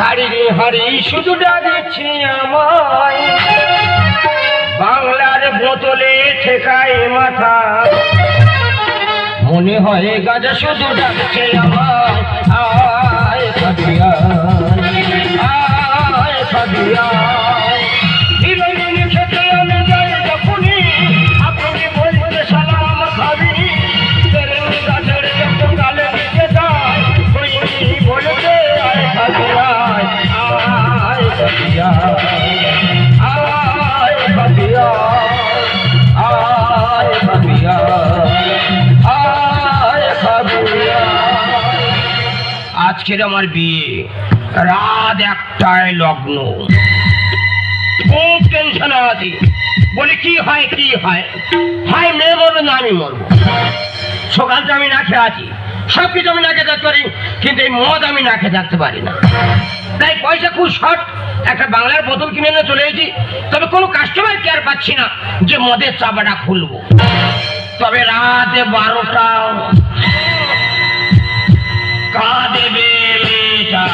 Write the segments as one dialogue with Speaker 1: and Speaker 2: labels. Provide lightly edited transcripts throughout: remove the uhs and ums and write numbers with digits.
Speaker 1: হারি রে হারি শুধু ডাকছে আমায়, বাংলার বোতলে ঠেকায় মাথা, মনে হয় গাজা শুধু ডাকছে আমায়। আয় ফাবিয়া, আয় ফাবিয়া, হিরোইন খেতে আমি যাই যখনই, আপনি বলতে সালাম খাবি, গাছের যত গালে দিতে যায় ওই বলতে আয় ফাবিয়া, আয় ফাবিয়া, আয় ফাবিয়া, আয় ফাবিয়া, আয় ফাবিয়া। আজকের আমার বিয়ে, রাত 1টায় লগ্ন, খুব টেনশন আছি। বলি কি হয় কি হয়, হয় মেয়ে মরবে না আমি মরবো। সকালটা আমি না খেয়ে আছি, সবকিছু আমি না খেয়ে থাকতে পারি, কিন্তু এই মদ আমি না খেয়ে থাকতে পারি না। তাই পয়সা খুব শর্ট, একটা বাংলার বোতল কিনে এনে চলে এসেছি। তবে কোনো কাস্টমার কেয়ার পাচ্ছি না যে মদের চাপাটা খুলবো। তবে রাতে 12টা কাঁদেবে মেয়েটা,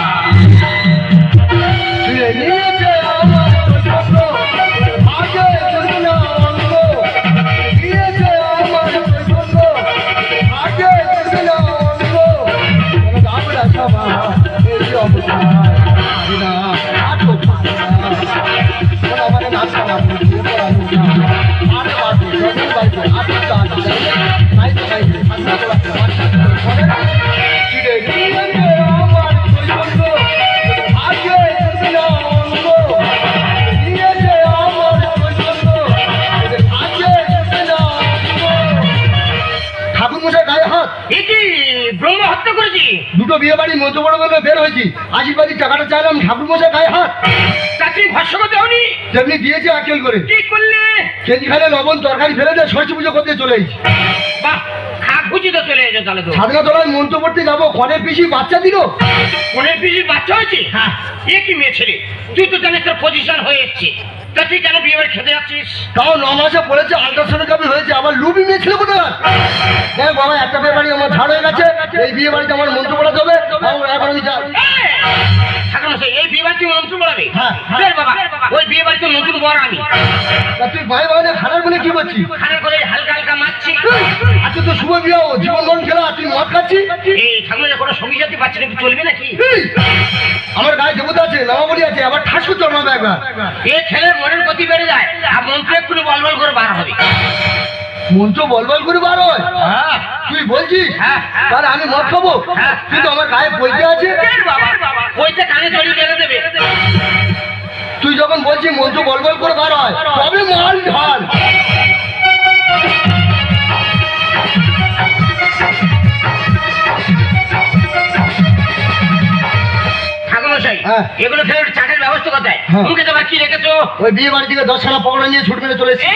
Speaker 2: দুটো বিয়ে বাড়ি মন্ত্র বড় বলে বের হয়েছি, আশীর্বাদী টাকাটা চাইলাম, ঠাকুর মশাই গায়ে হাত।
Speaker 1: চাকরি ভরসা করতে হনি,
Speaker 2: যেমনি দিয়েছে আকেল করে।
Speaker 1: কি করলে?
Speaker 2: কেজি খালে লবণ তরকারি ফেলে দেয়, সরস্বতী পুজো করতে চলে এসেছি।
Speaker 1: বাহ, খাক বুঝি তো চলে এসে তাহলে। তো
Speaker 2: সাধনা তলায় মন্ত্র পড়তে যাবো, কনের পিসি বাচ্চা দিল।
Speaker 1: কনের পিসির বাচ্চা হয়েছে?
Speaker 2: হ্যাঁ।
Speaker 1: এ কি মেয়ে ছেলে, তুই তো জানিস তোর পজিশন হয়ে এসছে, তা তুই কেন বিয়ে বাড়ি খেতে যাচ্ছিস?
Speaker 2: তাও 9 মাসে পড়েছে, আল্ট্রাসোনোগ্রাফি হয়েছে, আবার লুবি মেয়ে ছিল কোথায়? দেখ বাবা, একটা বিয়ে বাড়ি আমার ঝাড় হয়ে গেছে, এই বিয়ে বাড়িতে আমার মন্ত্র পড়াতে হবে। এখন আমি যাই।
Speaker 1: এই বিয়ে বাড়িতে মন্ত্র বলাবে?
Speaker 2: হ্যাঁ।
Speaker 1: বাবা, ওই বিয়ে বাড়িতে নতুন বর আমি।
Speaker 2: তুই ভাই ভাই খানার বলে কি করছিস?
Speaker 1: খানার করে হালকা হালকা মারছি।
Speaker 2: আজকে তো শুভ বিয়ে, জীবন মরণ খেলা, তুই মদ খাচ্ছিস?
Speaker 1: এই ঠাকুরের কোনো সঙ্গী সাথী পাচ্ছি না, চলবে নাকি?
Speaker 2: আমার গায়ে দেবতা আছে, নামাবলি আছে, আবার ঠাসু জন্মাবে একবার।
Speaker 1: এই ছেলের মনের গতি বেড়ে যায়, আর মন্ত্র একটু বল বল করে বার হবে।
Speaker 2: মন্ত্র বল বল করে বার হয়?
Speaker 1: হ্যাঁ।
Speaker 2: তুই বলছিস?
Speaker 1: হ্যাঁ।
Speaker 2: তাহলে আমি মদ খাবো? কিন্তু আমার গায়ে বইতে আছে।
Speaker 1: বাবা, ওইটা কানে জড়িয়ে বেড়ে দেবে।
Speaker 2: তুই যখন বলছিস মন্ত্র বল বল করে বার হয়, তবে মাল ঢাল।
Speaker 1: এগুলো ফেলে চাটের ব্যবস্থা কোথায়? মুখে তো বাকি রেখেছো।
Speaker 2: ওই বিয়ে বাড়ি থেকে 10খানা পকোড়া নিয়ে ছুট মেরে চলে এসেছি।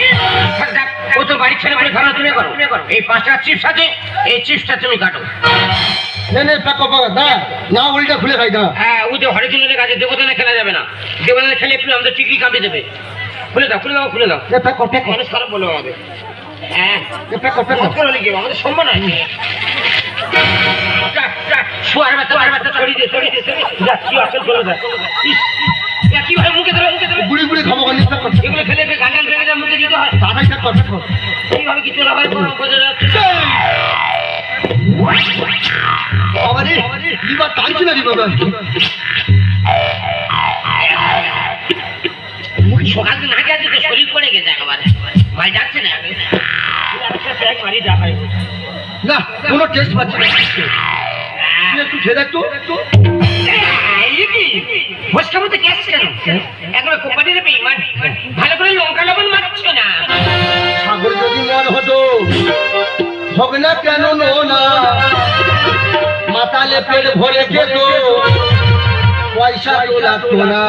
Speaker 1: ও তো বাড়ির ছেলে বলে খানা তুমি করো। এই 5টা চিপস আছে, এই চিপসটা তুমি কাটো।
Speaker 2: নে প্যাক কর, দাঁড়া না, উল্টা খুলে খাই দাঁড়া।
Speaker 1: হ্যাঁ, ওই যে হরিচন্দ্রের কাছে দেবতানে খেলা যাবে না, দেবতানে খেলে একটু আমাদের টিকলি কাঁপে দেবে। খুলে দাও খুলে দাও খুলে দাও।
Speaker 2: প্যাক কর, প্যাক কর।
Speaker 1: মানুষ খারাপ বলে হবে। হ্যাঁ,
Speaker 2: প্যাক কর, প্যাক কর।
Speaker 1: আমাদের সম্মান আছে। শোয়ার বাচ্চা ছড়িয়ে দে, ছড়িয়ে দে, যা কি আসল চলে যায়। কিভাবে মুখে ধরে
Speaker 2: গুড়ি গুড়ি খাবো, প্যাক কর।
Speaker 1: এগুলো খেলে গান্ডাল ভেঙে যায়, মুখে দিতে হয়।
Speaker 2: তাড়াতাড়ি প্যাক কর, প্যাক কর।
Speaker 1: কিভাবে কিছু না হয় বোঝা যাচ্ছে।
Speaker 2: বাবারে, লিভার টানছি না লিভার।
Speaker 1: সকাল থেকে না গেছে তো শরীর পড়ে গেছে একেবারে, মাল যাচ্ছে না।
Speaker 2: না, কোনো টেস্ট পাচ্ছি না। একটু খেয়ে দেখ তো।
Speaker 1: ভোজকামতে কে আসছে কেন? একবার কোম্পানির বেঈমান, ভালো করে লঙ্কা লবণ মারছে না।
Speaker 2: সাগর যদি মন হতো হবে না কেন না, মাতালে পেট ভরে খেত, পয়সা তো লাগতো না।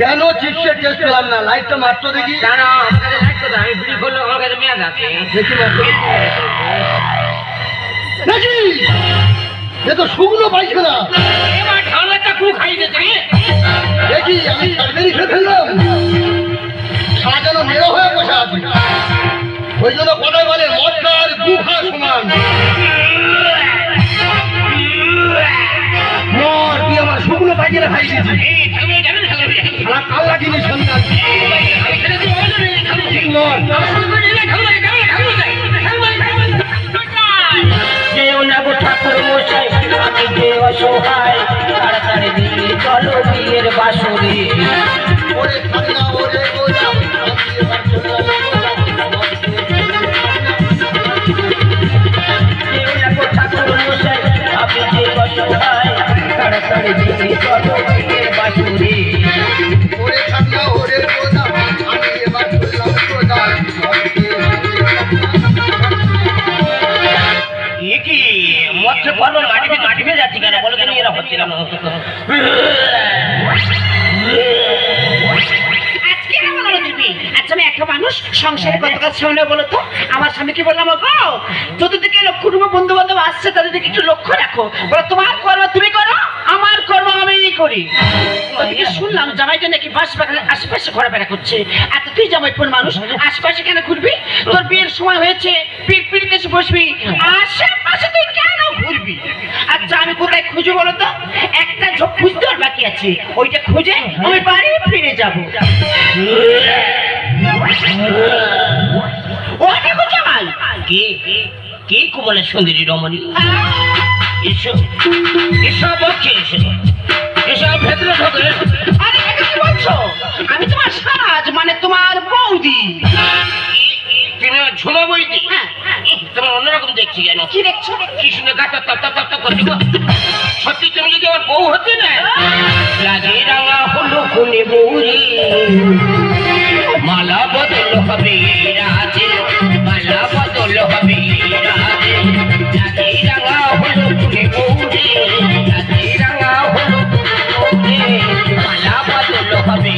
Speaker 2: কেন চিপসের টেস্ট পেলাম না? লাইটটা মাত্র দেখি।
Speaker 1: আমি বিড়ি করলে আমার কাছে মেয়াদ আছে।
Speaker 2: দেখি মাত্র দেখি, এ তো শুকনো পাইছে না।
Speaker 1: এবার ঠান্ডাটা খুব খাই দিয়েছে।
Speaker 2: দেখি আমি তাড়াতাড়ি খেয়ে ফেললাম।
Speaker 1: অসহায় তাড়াতাড়ি দিল্লি চলো বিয়ের বাসরে
Speaker 2: ওরে খান্না ওরে গোলাম আমি এবার চললাম
Speaker 1: ঠাকুর মশাই আপনি যে অসহায় তাড়াতাড়ি দিল্লি চলো বিয়ের বাসরে
Speaker 2: ওরে খান্না ওরে গোলাম আমি এবার চললাম গোলাম
Speaker 1: এ কি মধ্যে পর্ব মাটি ভেজে যাচ্ছে কেন বলো কেন এরা হচ্ছে কেন
Speaker 3: আজকে এমন হলো দিবি আচ্ছা আমি একটা মানুষ সংসারে কত কাজ সামনে বলো তো আমার স্বামী কি বললাম গো চতুর্দিকে লোক কুটুম্ব বন্ধু বান্ধব আসছে তাদের দিকে একটু লক্ষ্য রাখো বলো তোমার কর্ম তুমি করো আমার কর্ম আমি করি ওদিকে শুনলাম জামাইটা নাকি বাস বাগানের আশেপাশে ঘোরাফেরা করছে এত তুই জামাইপুর মানুষ আশেপাশে কেন ঘুরবি তোর বিয়ের সময় হয়েছে পিড়পিড়িতে এসে বসবি আশেপাশে তুই কেন ঘুরবি আচ্ছা আমি কোথায় খুঁজো বলো তো একটা ঝোপ খুঁজতে ওর বাকি আছে ওইটা খুঁজে আমি বাড়ি ফিরে যাবো ও দেখো জামাই
Speaker 1: কে কে কোমলের সুন্দরী রমণী এসব এসব কে এসব ভেতরে ঢোকে
Speaker 3: আরে এটা কি বলছো আমি তোমার সাজ মানে তোমার বৌদি
Speaker 1: তুমি ঝুমা বইতে
Speaker 3: হ্যাঁ
Speaker 1: তোমার অন্যরকম দেখছি কেন
Speaker 3: কি দেখছো
Speaker 1: কি সুন্দর গাছ তপ তপ তপ তপ করছে গো। সত্যি তুমি যদি আমার বউ হতে না লাগে রাঙা হলো কোনে বউরে মালা বদল হবে রাজে মালা বদল হবে রাজে লাগে রাঙা হলো কোনে বউরে লাগে রাঙা হলো কোনে বউরে মালা বদল হবে